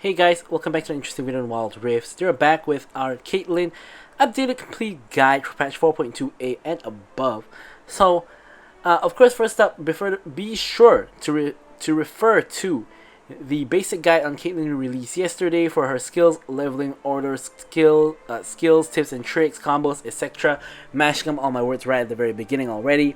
Hey guys, welcome back to an interesting video on Wild Rifts. We're back with our Caitlyn updated complete guide for patch 4.2a and above. So, of course, first up, be sure to refer to the basic guide on Caitlyn we released yesterday for her skills, leveling orders, skills, tips and tricks, combos, etc. Mashing up all my words right at the very beginning already.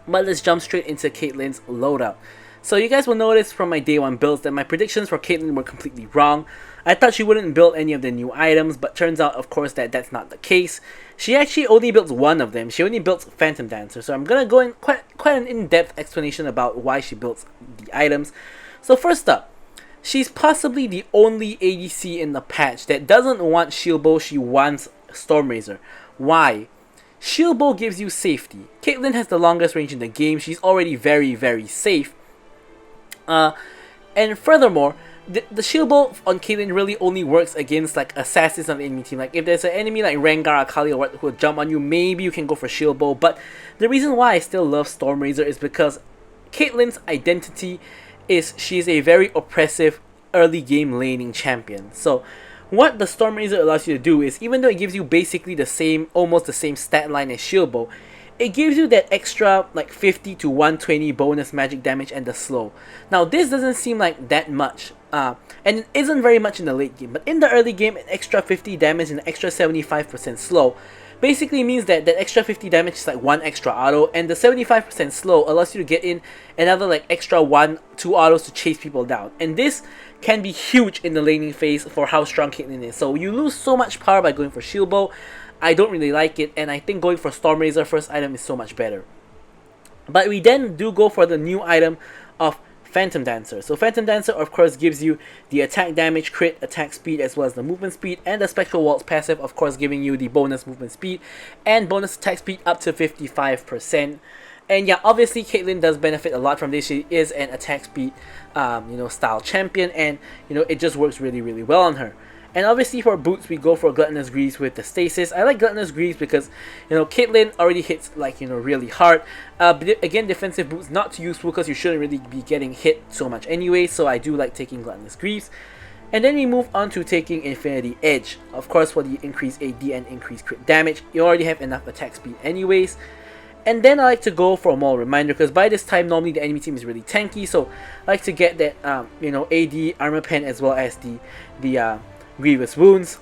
But let's jump straight into Caitlyn's loadout. So you guys will notice from my day 1 builds that my predictions for Caitlyn were completely wrong. I thought she wouldn't build any of the new items, but turns out of course that that's not the case. She actually only builds one of them. She only builds Phantom Dancer. So I'm gonna go in quite an in-depth explanation about why she builds the items. So first up, she's possibly the only ADC in the patch that doesn't want shieldbow, she wants Stormrazor. Why? Shieldbow gives you safety. Caitlyn has the longest range in the game. She's already very safe. And furthermore, the shieldbow on Caitlyn really only works against like assassins on the enemy team. Like if there's an enemy like Rengar, Akali, or what who will jump on you, maybe you can go for shieldbow. But the reason why I still love Stormrazor is because Caitlyn's identity is she's a very oppressive early game laning champion. So what the Stormrazor allows you to do is, even though it gives you basically almost the same stat line as shieldbow, it gives you that extra like 50 to 120 bonus magic damage and the slow. Now this doesn't seem like that much, and it isn't very much in the late game, but in the early game an extra 50 damage and an extra 75% slow basically means that that extra 50 damage is like 1 extra auto, and the 75% slow allows you to get in another like extra 1-2 autos to chase people down. And this can be huge in the laning phase for how strong Caitlyn is. So you lose so much power by going for shieldbow. I don't really like it, and I think going for Stormrazor first item is so much better. But we then do go for the new item of Phantom Dancer. So Phantom Dancer of course gives you the attack damage, crit, attack speed, as well as the movement speed, and the Spectral Waltz passive of course giving you the bonus movement speed and bonus attack speed up to 55%. And yeah, obviously Caitlyn does benefit a lot from this. She is an attack speed style champion, and it just works really well on her. And obviously for boots, we go for Gluttonous Greaves with the Stasis. I like Gluttonous Greaves because, Caitlyn already hits like, really hard. But again, defensive boots not too useful because you shouldn't really be getting hit so much anyway. So I do like taking Gluttonous Greaves. And then we move on to taking Infinity Edge. Of course, for the increased AD and increased crit damage. You already have enough attack speed anyways. And then I like to go for a Maul Reminder because by this time normally the enemy team is really tanky. So I like to get that, AD, Armor Pen, as well as the Grievous Wounds.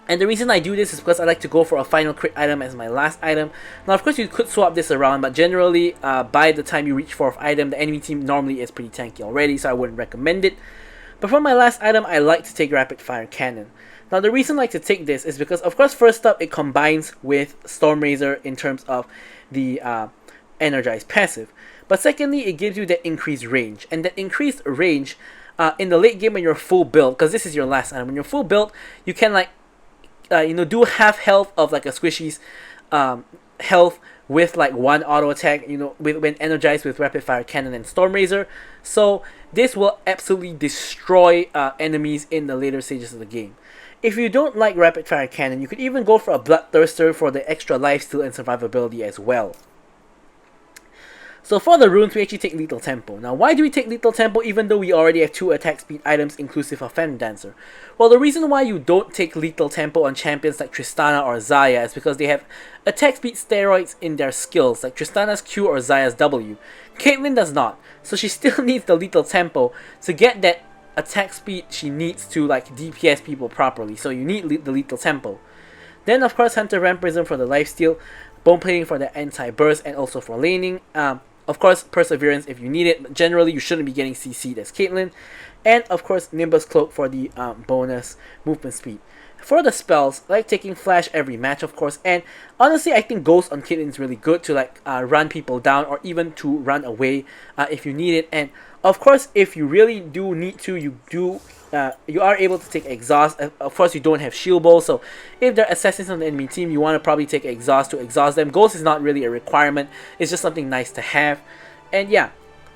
And the reason I do this is because I like to go for a final crit item as my last item. Now of course you could swap this around, but generally by the time you reach 4th item, the enemy team normally is pretty tanky already, so I wouldn't recommend it. But for my last item, I like to take Rapid Fire Cannon. Now the reason I like to take this is because of course first up it combines with Stormrazor in terms of the energized passive. But secondly, it gives you that increased range, and that increased range in the late game when you're full build, because this is your last item, when you're full build, you can like, do half health of like a squishy's health with like 1 auto attack, when energized with Rapid Fire Cannon and Stormrazor. So this will absolutely destroy enemies in the later stages of the game. If you don't like Rapid Fire Cannon, you could even go for a Bloodthirster for the extra lifesteal and survivability as well. So for the runes, we actually take Lethal Tempo. Now why do we take Lethal Tempo even though we already have 2 attack speed items inclusive of Phantom Dancer? Well, the reason why you don't take Lethal Tempo on champions like Tristana or Xayah is because they have attack speed steroids in their skills, like Tristana's Q or Xayah's W. Caitlyn does not, so she still needs the Lethal Tempo to get that attack speed she needs to like DPS people properly, so you need the Lethal Tempo. Then of course Hunter Vampirism for the lifesteal, Bone Plating for the anti-burst, and also for laning. Of course, Perseverance if you need it, but generally you shouldn't be getting CC'd as Caitlyn. And of course, Nimbus Cloak for the bonus movement speed. For the spells, I like taking Flash every match, of course. And honestly, I think Ghost on Caitlyn is really good to like run people down or even to run away if you need it. And of course, if you really do need to, you are able to take Exhaust. Of course, you don't have shieldbow, so if there are assassins on the enemy team, you want to probably take Exhaust to exhaust them. Ghost is not really a requirement, it's just something nice to have. And yeah,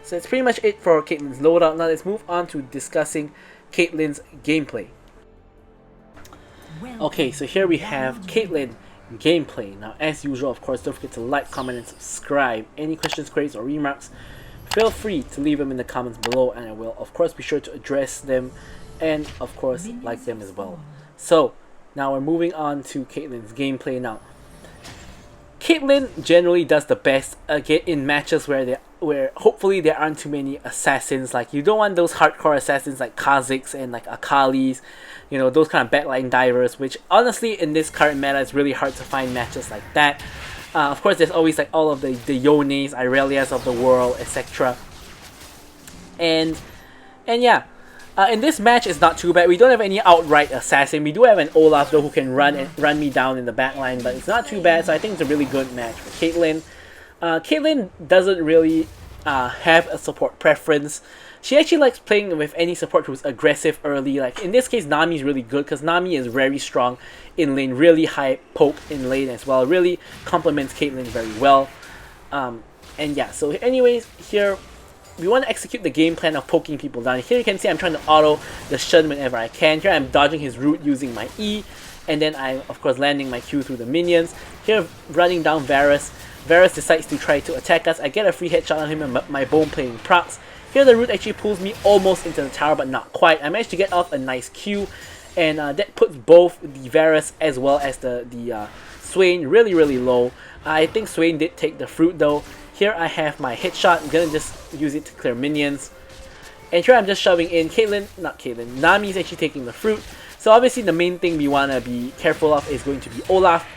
so that's pretty much it for Caitlyn's loadout. Now let's move on to discussing Caitlyn's gameplay. Okay, so here we have Caitlyn gameplay. Now as usual, of course, don't forget to like, comment, and subscribe. Any questions, queries, or remarks, feel free to leave them in the comments below, and I will of course be sure to address them and of course like them as well. So now we're moving on to Caitlyn's gameplay now. Caitlyn generally does the best again in matches where hopefully there aren't too many assassins. Like, you don't want those hardcore assassins like Kha'Zix and like Akalis, you know, those kind of backline divers, which honestly in this current meta it's really hard to find matches like that. Of course there's always like all of the Yones, Irelias of the world, etc. And yeah. In this match, it's not too bad. We don't have any outright assassin. We do have an Olaf though who can run me down in the backline, but it's not too bad. So I think it's a really good match for Caitlyn. Caitlyn doesn't really have a support preference. She actually likes playing with any support who's aggressive early. Like in this case, Nami is really good because Nami is very strong in lane, really high poke in lane as well. Really complements Caitlyn very well. And yeah, so anyways, here we want to execute the game plan of poking people down. Here you can see I'm trying to auto the shun whenever I can. Here I'm dodging his root using my E, and then I'm of course landing my Q through the minions. Here running down Varus. Varus decides to try to attack us. I get a free headshot on him and my bone playing procs. Here the root actually pulls me almost into the tower, but not quite. I managed to get off a nice Q, and that puts both the Varus as well as the Swain really low. I think Swain did take the fruit though. Here I have my headshot. I'm gonna just use it to clear minions. And here I'm just shoving in Nami is actually taking the fruit. So obviously the main thing we wanna be careful of is going to be Olaf.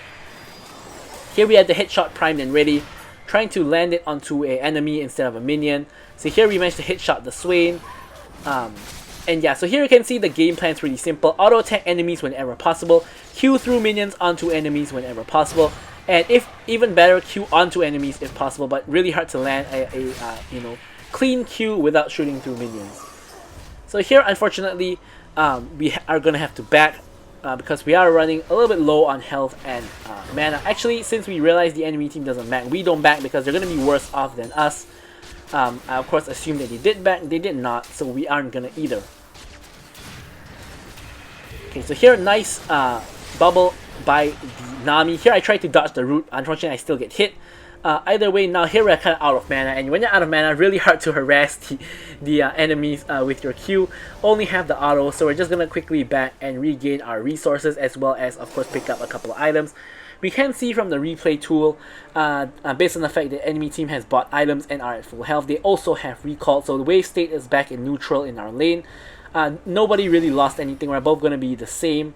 Here we have the headshot primed and ready, trying to land it onto an enemy instead of a minion. So here we managed to headshot the Swain. And yeah, so here you can see the game plan is really simple. Auto attack enemies whenever possible. Q through minions onto enemies whenever possible. And if even better, Q onto enemies if possible, but really hard to land a clean Q without shooting through minions. So here, unfortunately, we are gonna have to back because we are running a little bit low on health and mana. Actually, since we realize the enemy team doesn't back, we don't back because they're gonna be worse off than us. I of course assume that they did back, they did not, so we aren't gonna either. Okay, so here, nice bubble by the Nami. Here I tried to dodge the root. Unfortunately, I still get hit. Either way, now here we're kind of out of mana, and when you're out of mana, really hard to harass the enemies with your Q. Only have the auto, so we're just gonna quickly back and regain our resources, as well as of course pick up a couple of items. We can see from the replay tool, based on the fact that enemy team has bought items and are at full health, they also have recalled, so the wave state is back in neutral in our lane. Nobody really lost anything. We're both gonna be the same.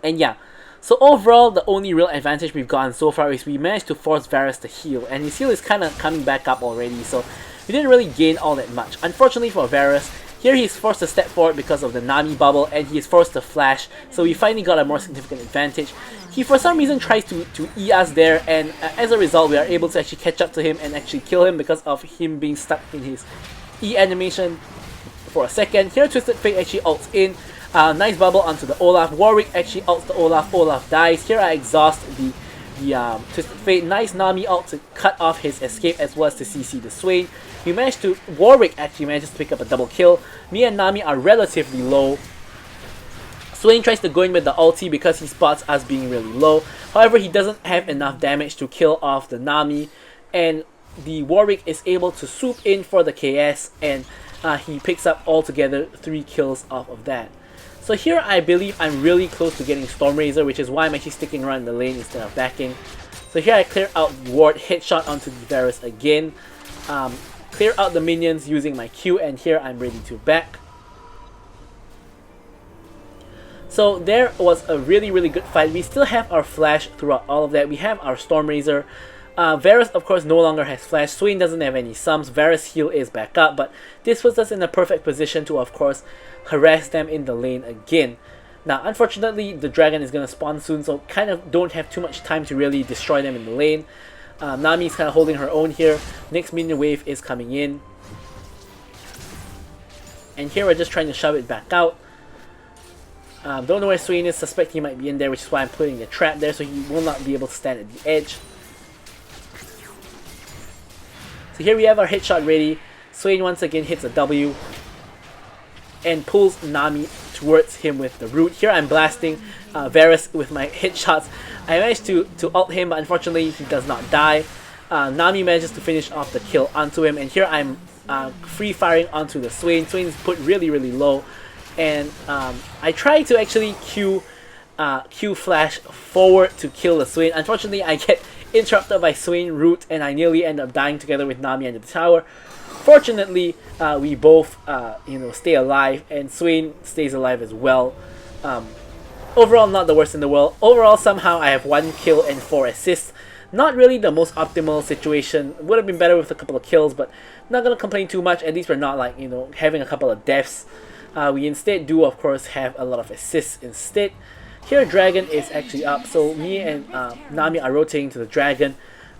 And yeah, so overall, the only real advantage we've gotten so far is we managed to force Varus to heal, and his heal is kind of coming back up already, so we didn't really gain all that much. Unfortunately for Varus, here he's forced to step forward because of the Nami bubble, and he's forced to flash, so we finally got a more significant advantage. He for some reason tries to E us there, and as a result we are able to actually catch up to him and actually kill him because of him being stuck in his E animation for a second. Here Twisted Fate actually ults in. Nice bubble onto the Olaf. Warwick actually ults the Olaf. Olaf dies. Here I exhaust the Twisted Fate. Nice Nami ult to cut off his escape as well as to CC the Swain. Warwick actually manages to pick up a double kill. Me and Nami are relatively low. Swain tries to go in with the ulti because he spots us being really low. However, he doesn't have enough damage to kill off the Nami, and the Warwick is able to swoop in for the KS, and he picks up altogether 3 kills off of that. So here I believe I'm really close to getting Stormrazor, which is why I'm actually sticking around the lane instead of backing. So here I clear out ward, headshot onto the Varus again, clear out the minions using my Q, and here I'm ready to back. So there was a really good fight. We still have our flash throughout all of that. We have our Stormrazor. Varus of course no longer has flash. Swain doesn't have any sums. Varus heal is back up, but this puts us in a perfect position to of course harass them in the lane again. Now unfortunately the dragon is going to spawn soon, so kind of don't have too much time to really destroy them in the lane. Nami is kind of holding her own here. Next minion wave is coming in, and here we're just trying to shove it back out. Don't know where Swain is. Suspect he might be in there, which is why I'm putting the trap there, so he will not be able to stand at the edge. So here we have our headshot ready. Swain once again hits a W and pulls Nami towards him with the root. Here I'm blasting Varus with my headshots. I managed to ult him, but unfortunately he does not die. Nami manages to finish off the kill onto him, and here I'm free firing onto the Swain. Swain's put really low, and I try to actually Q flash forward to kill the Swain. Unfortunately, I get interrupted by Swain root, and I nearly end up dying together with Nami under the tower. Fortunately, we both stay alive, and Swain stays alive as well. Overall, not the worst in the world. Overall, somehow I have 1 kill and 4 assists. Not really the most optimal situation. Would have been better with a couple of kills, but not gonna complain too much. At least we're not like having a couple of deaths. We instead do, of course, have a lot of assists instead. Here, Dragon is actually up, so me and Nami are rotating to the Dragon.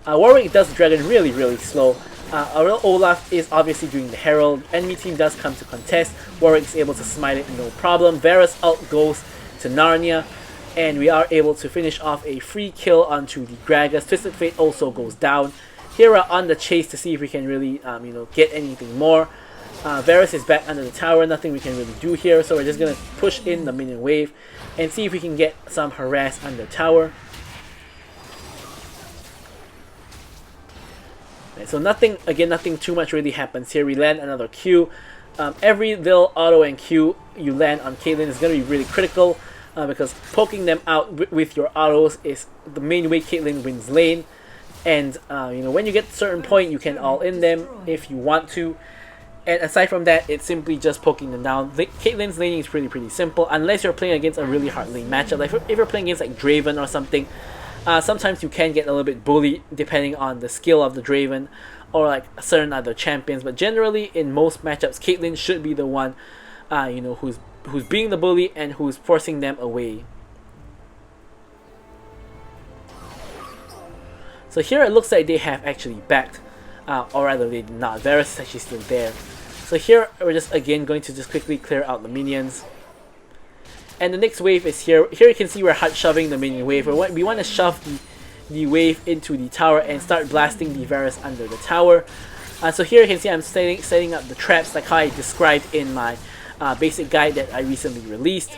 Warwick does the Dragon really slow. Our Olaf is obviously doing the Herald. Enemy team does come to contest. Warwick is able to smite it no problem. Varus ult goes to Narnia, and we are able to finish off a free kill onto the Gragas. Twisted Fate also goes down. Here we're on the chase to see if we can really get anything more. Varus is back under the tower, nothing we can really do here, so we're just gonna push in the minion wave and see if we can get some harass under the tower. Right, so nothing too much really happens here. We land another Q. Every little auto and Q you land on Caitlyn is going to be really critical, because poking them out with your autos is the main way Caitlyn wins lane. And when you get to a certain point, you can all in them if you want to. And aside from that, it's simply just poking them down. Caitlyn's laning is pretty simple, unless you're playing against a really hard lane matchup. Like if you're playing against like Draven or something, sometimes you can get a little bit bullied depending on the skill of the Draven or like certain other champions. But generally, in most matchups, Caitlyn should be the one, who's being the bully and who's forcing them away. So here it looks like they have actually backed, or rather they did not. Varus is actually still there. So here we're just again going to just quickly clear out the minions. And the next wave is here. Here you can see we're hard shoving the minion wave. We want to shove the wave into the tower and start blasting the Varus under the tower. So here you can see I'm setting up the traps like how I described in my basic guide that I recently released.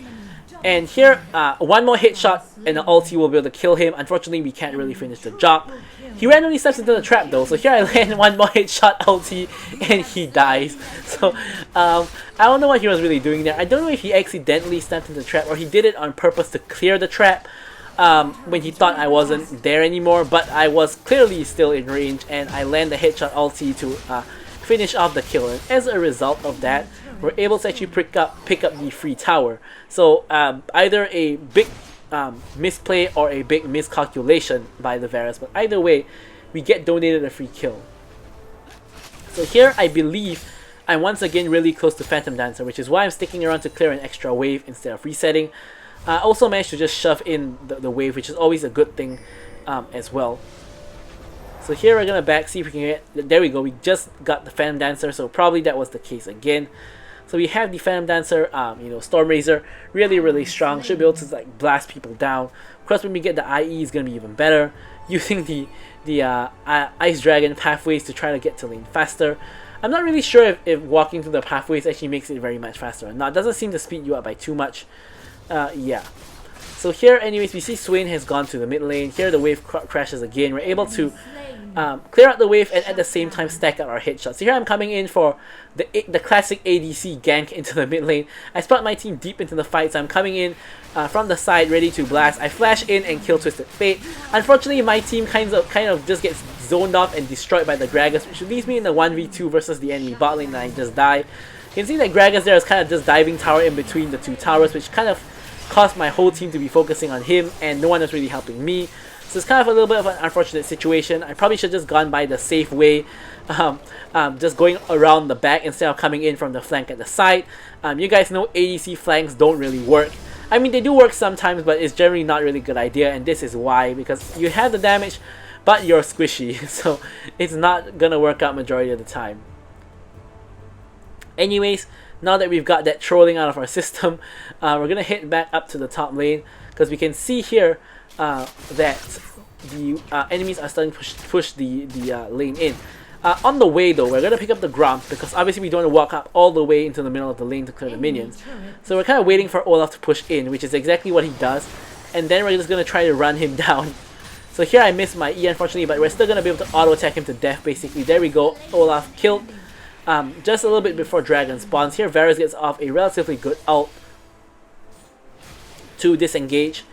And here, one more hit shot and an ulti will be able to kill him. Unfortunately, we can't really finish the job. He randomly steps into the trap though, so here I land one more hit shot ulti and he dies. So, I don't know what he was really doing there. I don't know if he accidentally stepped into the trap or he did it on purpose to clear the trap when he thought I wasn't there anymore. But I was clearly still in range and I land the headshot ulti to finish off the kill. And as a result of that, we're able to actually pick up the free tower. So either a big misplay or a big miscalculation by the Varus, but either way, we get donated a free kill. So here I believe I'm once again really close to Phantom Dancer, which is why I'm sticking around to clear an extra wave instead of resetting. I also managed to just shove in the wave, which is always a good thing as well. So here we're gonna back, see if we can get, there we go, we just got the Phantom Dancer, so probably that was the case again. So we have the Phantom Dancer, Storm Razor, really strong, should be able to like blast people down. Of course, when we get the IE, is gonna be even better. Using the Ice Dragon pathways to try to get to lane faster. I'm not really sure if walking through the pathways actually makes it very much faster or not. It doesn't seem to speed you up by too much. Yeah. So here, anyways, we see Swain has gone to the mid lane. Here the wave crashes again. We're able to clear out the wave and at the same time stack up our headshots. So here I'm coming in for the classic ADC gank into the mid lane. I spot my team deep into the fight, so I'm coming in from the side ready to blast. I flash in and kill Twisted Fate. Unfortunately, my team kind of just gets zoned off and destroyed by the Gragas, which leaves me in the 1v2 versus the enemy bot lane, and I just die. You can see that Gragas there is kind of just diving tower in between the two towers, which kind of caused my whole team to be focusing on him, and no one was really helping me. So it's kind of a little bit of an unfortunate situation. I probably should have just gone by the safe way, just going around the back instead of coming in from the flank at the side. You guys know ADC flanks don't really work. I mean, they do work sometimes, but it's generally not really a good idea, and this is why, because you have the damage, but you're squishy, so it's not gonna work out majority of the time. Anyways, now that we've got that trolling out of our system, we're gonna head back up to the top lane, because we can see here that the enemies are starting to push the lane in. On the way though, we're going to pick up the Gromp, because obviously we don't want to walk up all the way into the middle of the lane to clear the minions. So we're kind of waiting for Olaf to push in, which is exactly what he does, and then we're just going to try to run him down. So here I missed my E unfortunately, but we're still going to be able to auto attack him to death basically. There we go, Olaf killed just a little bit before Dragon spawns. Here Varus gets off a relatively good ult to disengage,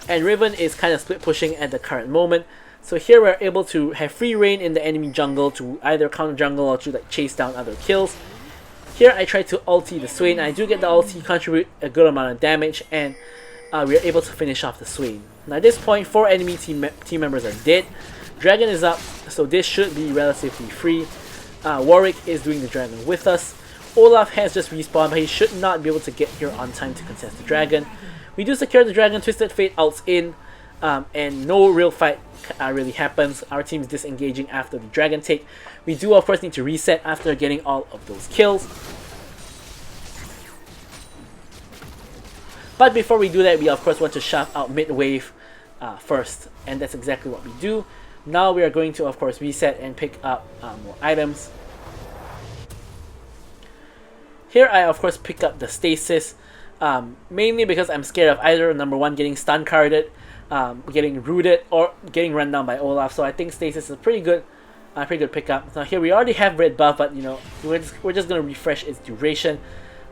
and Riven is kind of split pushing at the current moment. So here we're able to have free reign in the enemy jungle to either counter jungle or to like chase down other kills. Here I try to ulti the Swain. I do get the ulti, contribute a good amount of damage, and we are able to finish off the Swain. Now at this point, 4 enemy team members are dead. Dragon is up, so this should be relatively free. Warwick is doing the dragon with us. Olaf has just respawned, but he should not be able to get here on time to contest the dragon. We do secure the dragon, Twisted Fate ults in, and no real fight really happens. Our team is disengaging after the dragon take. We do of course need to reset after getting all of those kills. But before we do that, we of course want to shove out mid wave first, and that's exactly what we do. Now we are going to of course reset and pick up more items. Here I of course pick up the stasis, mainly because I'm scared of either number 1 getting stun carded, getting rooted, or getting run down by Olaf. So I think stasis is a pretty good pickup. Now here we already have red buff, but you know we're just gonna refresh its duration.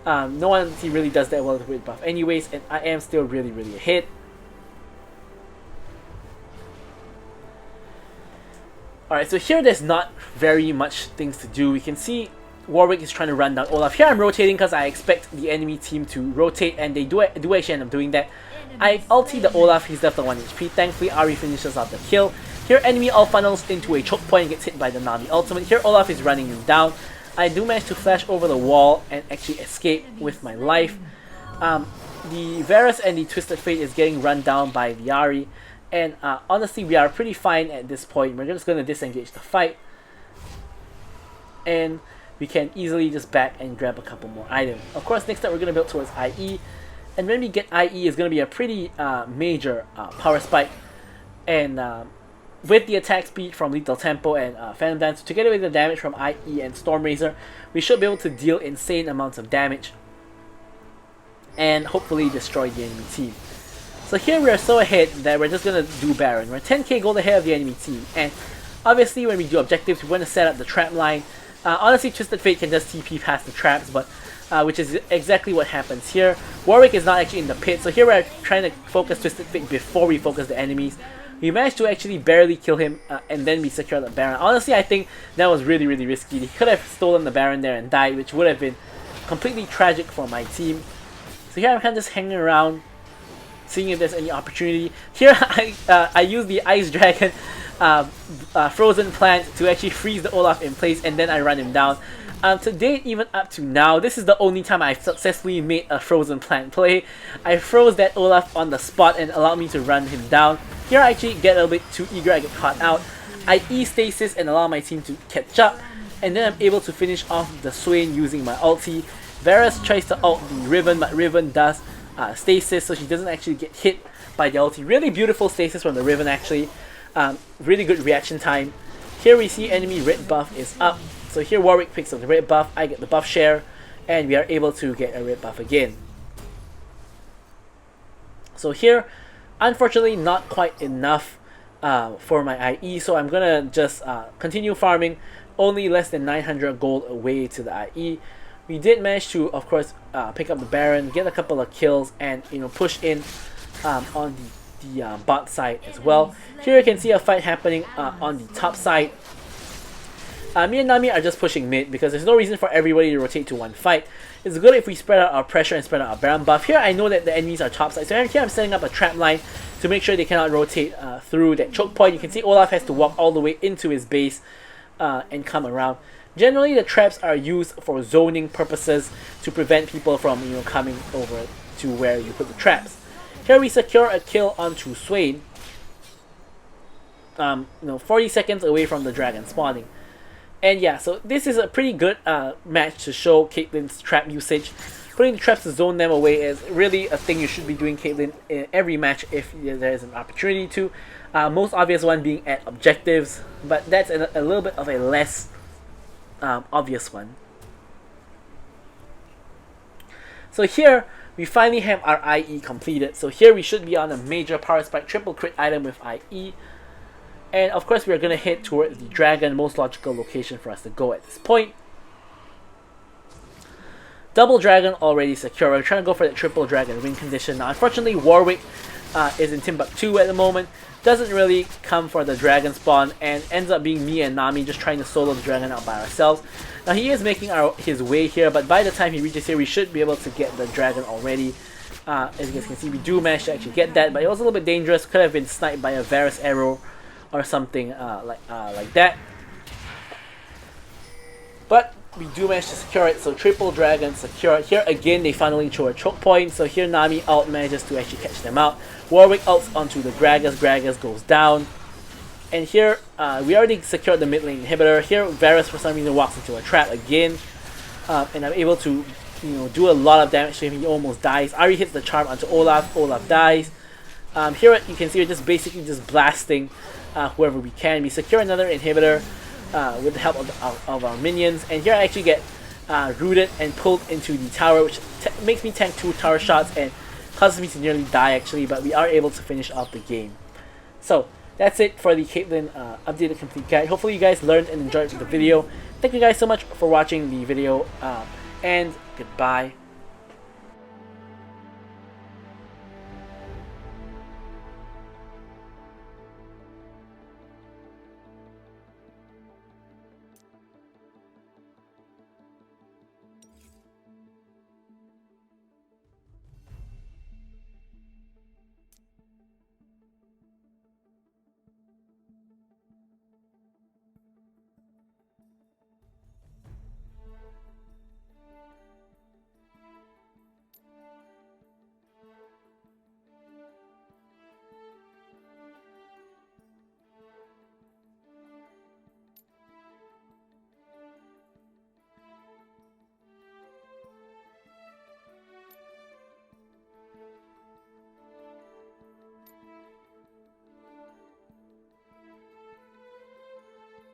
No one really does that well with red buff anyways, and I am still really ahead. Alright, so here there's not very much things to do. We can see Warwick is trying to run down Olaf. Here I'm rotating because I expect the enemy team to rotate, and they do actually end up doing that. I ulti the Olaf, he's left on 1 HP. Thankfully Ahri finishes off the kill. Here enemy ult funnels into a choke point and gets hit by the Nami ultimate. Here Olaf is running him down. I do manage to flash over the wall and actually escape with my life. The Varus and the Twisted Fate is getting run down by the Ahri. And honestly, we are pretty fine at this point. We're just going to disengage the fight. And we can easily just back and grab a couple more items. Of course, next up we're going to build towards IE. And when we get IE, it's going to be a pretty major power spike. And with the attack speed from Lethal Tempo and Phantom Dance, together with the damage from IE and Stormrazor, we should be able to deal insane amounts of damage. And hopefully destroy the enemy team. So here we are so ahead that we're just going to do Baron. We're 10k gold ahead of the enemy team. And obviously when we do objectives, we want to set up the trap line. Honestly, Twisted Fate can just TP past the traps, but which is exactly what happens here. Warwick is not actually in the pit, so here we're trying to focus Twisted Fate before we focus the enemies. We managed to actually barely kill him, and then we secure the Baron. Honestly, I think that was really risky. He could have stolen the Baron there and died, which would have been completely tragic for my team. So here I'm kind of just hanging around, seeing if there's any opportunity. Here I use the Ice Dragon Frozen Plant to actually freeze the Olaf in place, and then I run him down. To date, even up to now, this is the only time I've successfully made a Frozen Plant play. I froze that Olaf on the spot and allowed me to run him down. Here I actually get a little bit too eager, I get caught out. I E-stasis and allow my team to catch up, and then I'm able to finish off the Swain using my ulti. Varus tries to ult the Riven, but Riven does stasis, so she doesn't actually get hit by the ulti. Really beautiful stasis from the Riven actually. Really good reaction time. Here we see enemy red buff is up. So here Warwick picks up the red buff, I get the buff share, and we are able to get a red buff again. So here, unfortunately not quite enough for my IE, so I'm gonna just continue farming, only less than 900 gold away to the IE. We did manage to, of course, pick up the Baron, get a couple of kills, and push in on the bot side as well. Here you can see a fight happening on the top side. Me and Nami are just pushing mid because there's no reason for everybody to rotate to one fight. It's good if we spread out our pressure and spread out our Baron buff. Here I know that the enemies are top side, so here I'm setting up a trap line to make sure they cannot rotate through that choke point. You can see Olaf has to walk all the way into his base and come around. Generally, the traps are used for zoning purposes to prevent people from coming over to where you put the traps. Here we secure a kill onto Swain. 40 seconds away from the dragon spawning. And yeah, so this is a pretty good match to show Caitlyn's trap usage. Putting the traps to zone them away is really a thing you should be doing, Caitlyn, in every match if there is an opportunity to. Most obvious one being at objectives, but that's a little bit of a less obvious one. So here, we finally have our IE completed. So here we should be on a major power spike triple crit item with IE. And of course, we are going to head towards the dragon, most logical location for us to go at this point. Double dragon already secure. We're trying to go for that triple dragon win condition. Now, unfortunately, Warwick is in Timbuktu at the moment. Doesn't really come for the dragon spawn and ends up being me and Nami just trying to solo the dragon out by ourselves. Now, he is making his way here, but by the time he reaches here, we should be able to get the dragon already. As you guys can see, we do manage to actually get that, but it was a little bit dangerous. Could have been sniped by a Varus arrow or something like that. But we do manage to secure it, so triple dragon secure. Here again, they finally throw a choke point, so here Nami ult manages to actually catch them out. Warwick ults onto the Gragas, Gragas goes down. And here, we already secured the mid lane inhibitor. Here, Varus for some reason walks into a trap again. And I'm able to, do a lot of damage to him. He almost dies. Ari hits the charm onto Olaf. Olaf dies. Here you can see we're just basically just blasting whoever we can. We secure another inhibitor with the help of our minions. And here I actually get rooted and pulled into the tower, which makes me tank 2 tower shots and causes me to nearly die actually. But we are able to finish off the game. So that's it for the Caitlyn updated complete guide. Hopefully you guys learned and enjoyed the video. Thank you guys so much for watching the video, and goodbye.